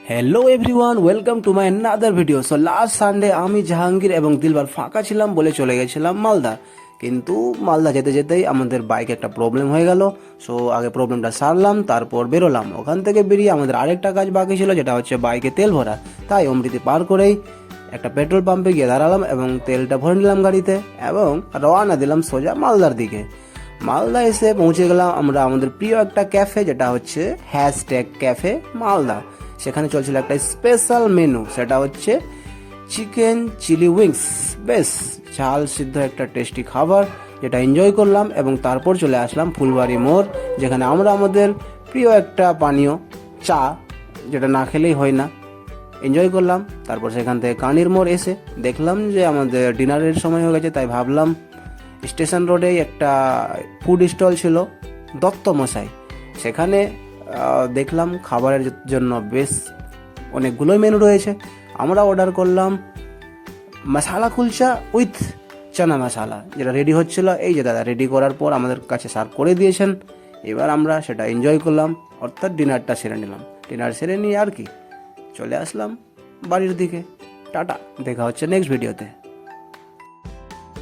Hello everyone, welcome to my another video. So last Sunday আমি জাহাঙ্গীর এবং দিলবার ফাঁকা ছিলাম বলে চলে গেছিলাম মালদা। কিন্তু মালদা যেতে যেতেই আমাদের বাইকে একটা প্রবলেম হয়ে গেল। সো আগে প্রবলেমটা সারলাম, তারপর বেরোলাম। ওখান থেকে বেরিয়ে আমাদের আরেকটা কাজ বাকি ছিল, যেটা হচ্ছে বাইকে তেল ভরা। তাই অমৃতি পার করেই একটা পেট্রোল পাম্পে গিয়ে দাঁড়ালাম এবং তেলটা ভরে নিলাম গাড়িতে এবং রওনা দিলাম সোজা মালদার দিকে। মালদা এসে পৌঁছে গেলাম আমরা আমাদের প্রিয় একটা ক্যাফে, যেটা হচ্ছে হ্যাশট্যাগ ক্যাফে মালদা। সেখানে চলছিল একটা স্পেশাল মেনু, সেটা হচ্ছে চিকেন চিলি উইংস। বেশ ঝাল সিদ্ধ একটা টেস্টি খাবার, যেটা এনজয় করলাম এবং তারপর চলে আসলাম ফুলবাড়ি মোড়, যেখানে আমরা আমাদের প্রিয় একটা পানীয় চা, যেটা না খেলেই হয় না, এনজয় করলাম। তারপর সেখান থেকে কানির মোড় এসে দেখলাম যে আমাদের ডিনারের সময় হয়ে গেছে, তাই ভাবলাম স্টেশন রোডেই একটা ফুড স্টল ছিল দত্ত মশাই। সেখানে দেখলাম খাবারের জন্য বেশ অনেকগুলোই মেনু রয়েছে। আমরা অর্ডার করলাম মশালা কুলচা উইথ চানা মশালা, যেটা রেডি হচ্ছিল। এই যে দাদা রেডি করার পর আমাদের কাছে সার্ভ করে দিয়েছেন। এবার আমরা সেটা এনজয় করলাম, অর্থাৎ ডিনারটা সেরে নিলাম। ডিনার সেরে নিয়ে আর কি চলে আসলাম বাড়ির দিকে। টাটা, দেখা হচ্ছে নেক্সট ভিডিওতে।